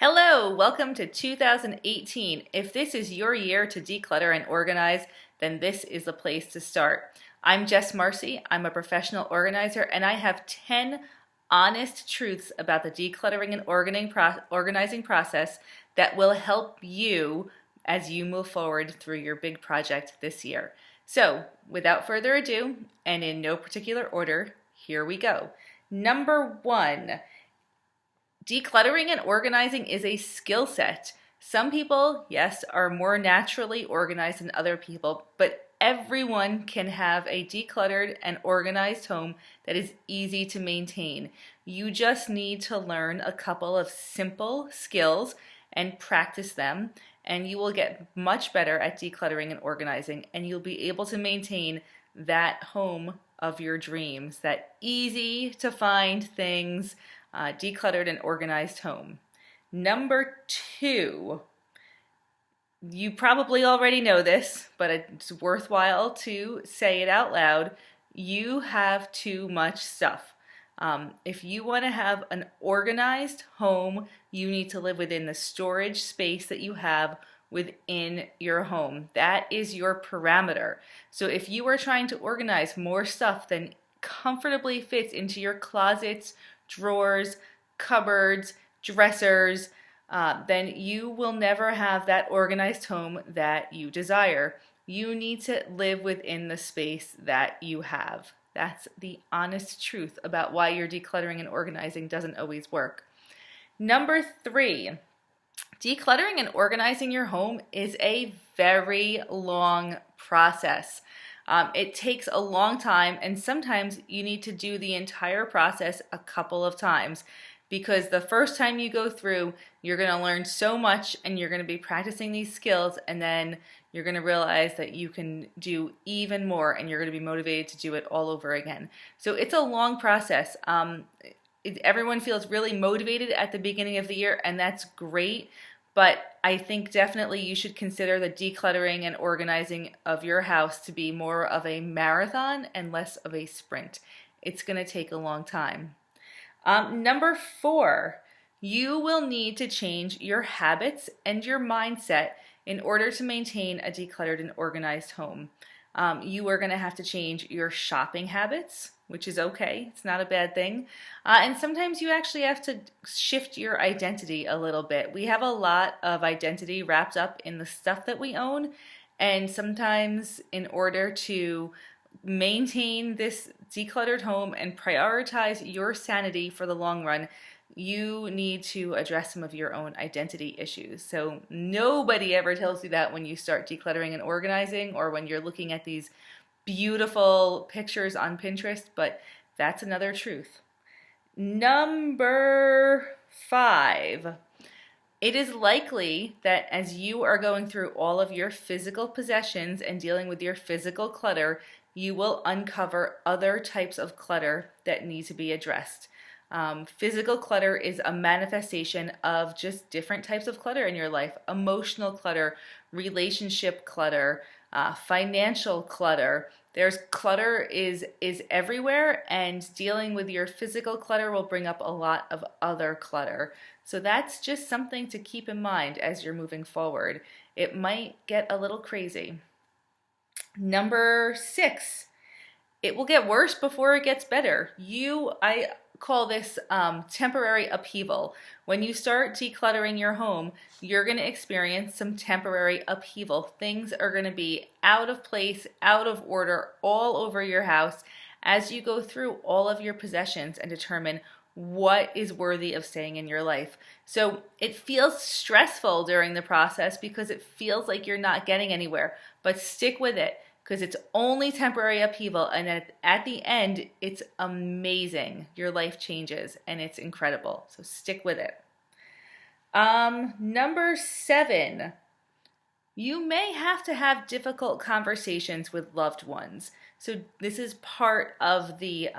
Hello, welcome to 2018. If this is your year to declutter and organize, then this is the place to start. I'm Jess Marcy. I'm a professional organizer, and I have 10 honest truths about the decluttering and organizing process that will help you as you move forward through your big project this year. So, without further ado, and in no particular order, here we go. Number one, decluttering and organizing is a skill set. Some people, yes, are more naturally organized than other people, but everyone can have a decluttered and organized home that is easy to maintain. You just need to learn a couple of simple skills and practice them, and you will get much better at decluttering and organizing, and you'll be able to maintain that home of your dreams, that easy to find things, decluttered and organized home. Number two, you probably already know this, but it's worthwhile to say it out loud. You have too much stuff. If you want to have an organized home, you need to live within the storage space that you have within your home. That is your parameter. So if you are trying to organize more stuff than comfortably fits into your closets, drawers, cupboards, dressers, then you will never have that organized home that you desire. You need to live within the space that you have. That's the honest truth about why your decluttering and organizing doesn't always work. Number three, decluttering and organizing your home is a very long process. It takes a long time, and sometimes you need to do the entire process a couple of times, because the first time you go through, you're going to learn so much and you're going to be practicing these skills, and then you're going to realize that you can do even more and you're going to be motivated to do it all over again. So it's a long process. Everyone feels really motivated at the beginning of the year, and that's great. But I think definitely you should consider the decluttering and organizing of your house to be more of a marathon and less of a sprint. It's going to take a long time. Number four, you will need to change your habits and your mindset in order to maintain a decluttered and organized home. You are going to have to change your shopping habits, which is okay. It's not a bad thing. And sometimes you actually have to shift your identity a little bit. We have a lot of identity wrapped up in the stuff that we own, and sometimes in order to maintain this decluttered home and prioritize your sanity for the long run, you need to address some of your own identity issues. So nobody ever tells you that when you start decluttering and organizing, or when you're looking at these beautiful pictures on Pinterest, but that's another truth. Number five, it is likely that as you are going through all of your physical possessions and dealing with your physical clutter, you will uncover other types of clutter that need to be addressed. Physical clutter is a manifestation of just different types of clutter in your life. Emotional clutter, relationship clutter, financial clutter. There's clutter is everywhere, and dealing with your physical clutter will bring up a lot of other clutter. So that's just something to keep in mind as you're moving forward. It might get a little crazy. Number six, it will get worse before it gets better. I call this temporary upheaval. When you start decluttering your home, you're going to experience some temporary upheaval. Things are going to be out of place, out of order, all over your house as you go through all of your possessions and determine what is worthy of staying in your life. So it feels stressful during the process because it feels like you're not getting anywhere, but stick with it, because it's only temporary upheaval, and at the end, it's amazing. Your life changes, and it's incredible. So stick with it. Number seven, you may have to have difficult conversations with loved ones. So this is part of the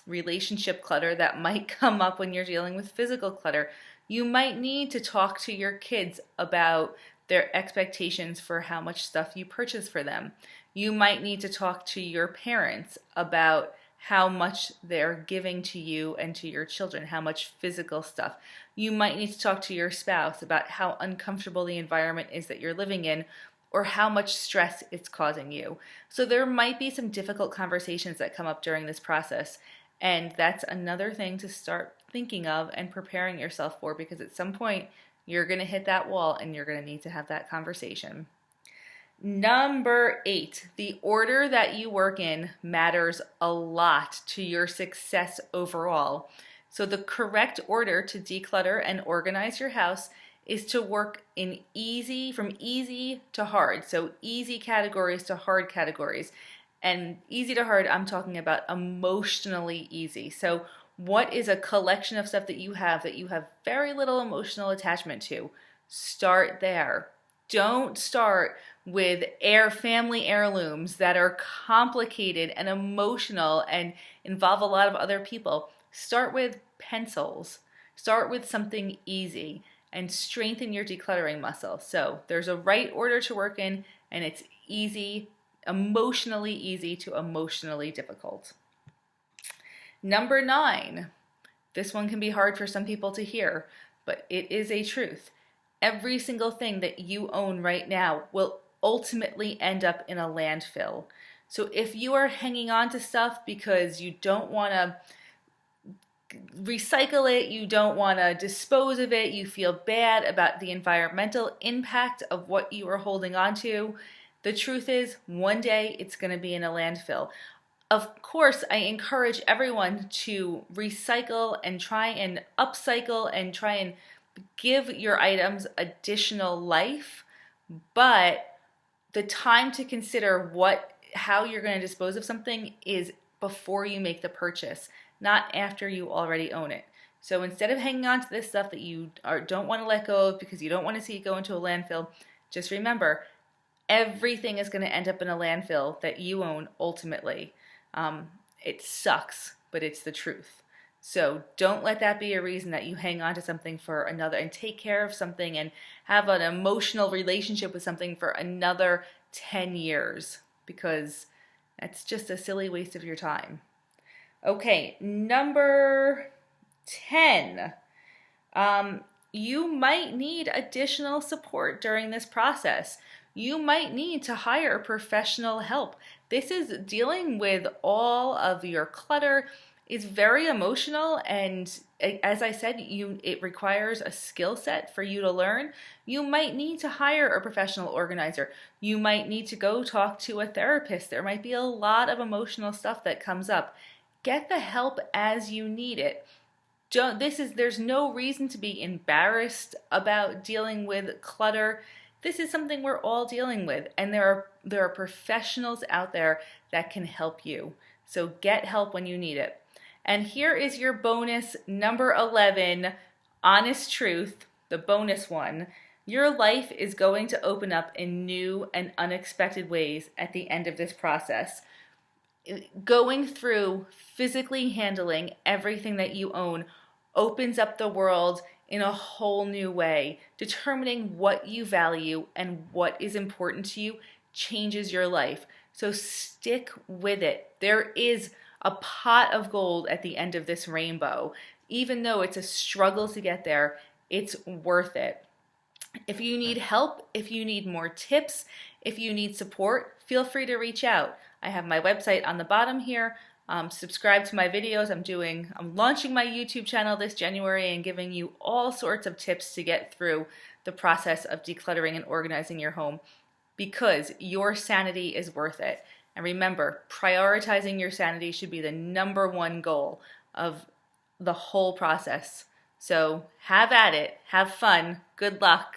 relationship clutter that might come up when you're dealing with physical clutter. You might need to talk to your kids about their expectations for how much stuff you purchase for them. You might need to talk to your parents about how much they're giving to you and to your children, how much physical stuff. You might need to talk to your spouse about how uncomfortable the environment is that you're living in, or how much stress it's causing you. So there might be some difficult conversations that come up during this process. And that's another thing to start thinking of and preparing yourself for, because at some point you're going to hit that wall and you're going to need to have that conversation. Number 8, the order that you work in matters a lot to your success overall. So the correct order to declutter and organize your house is to work in from easy to hard. So easy categories to hard categories. And easy to hard, I'm talking about emotionally easy. So what is a collection of stuff that you have very little emotional attachment to? Start there. Don't start with family heirlooms that are complicated and emotional and involve a lot of other people. Start with pencils. Start with something easy and strengthen your decluttering muscle. So there's a right order to work in, and it's emotionally easy to emotionally difficult. Number 9, this one can be hard for some people to hear, but it is a truth. Every single thing that you own right now will ultimately end up in a landfill. So if you are hanging on to stuff because you don't want to recycle it, you don't want to dispose of it, you feel bad about the environmental impact of what you are holding on to, the truth is one day it's going to be in a landfill. Of course, I encourage everyone to recycle and try and upcycle and try and give your items additional life, but the time to consider how you're going to dispose of something is before you make the purchase, not after you already own it. So instead of hanging on to this stuff that you don't want to let go of because you don't want to see it go into a landfill, just remember, everything is going to end up in a landfill that you own ultimately. It sucks, but it's the truth. So don't let that be a reason that you hang on to something for another and take care of something and have an emotional relationship with something for another 10 years, because that's just a silly waste of your time. Okay, number 10. You might need additional support during this process. You might need to hire professional help. This is dealing with all of your clutter. It's very emotional, and as I said, it requires a skill set for you to learn. You might need to hire a professional organizer. You might need to go talk to a therapist. There might be a lot of emotional stuff that comes up. Get the help as you need it. There's no reason to be embarrassed about dealing with clutter. This is something we're all dealing with, and there are professionals out there that can help you. So get help when you need it. And here is your bonus, number 11, honest truth, the bonus one. Your life is going to open up in new and unexpected ways at the end of this process. Going through physically handling everything that you own opens up the world in a whole new way. Determining what you value and what is important to you changes your life. So stick with it. There is a pot of gold at the end of this rainbow. Even though it's a struggle to get there, it's worth it. If you need help, if you need more tips, if you need support, feel free to reach out. I have my website on the bottom here. Subscribe to my videos. I'm launching my YouTube channel this January and giving you all sorts of tips to get through the process of decluttering and organizing your home, because your sanity is worth it. And remember, prioritizing your sanity should be the number one goal of the whole process. So have at it, have fun, good luck.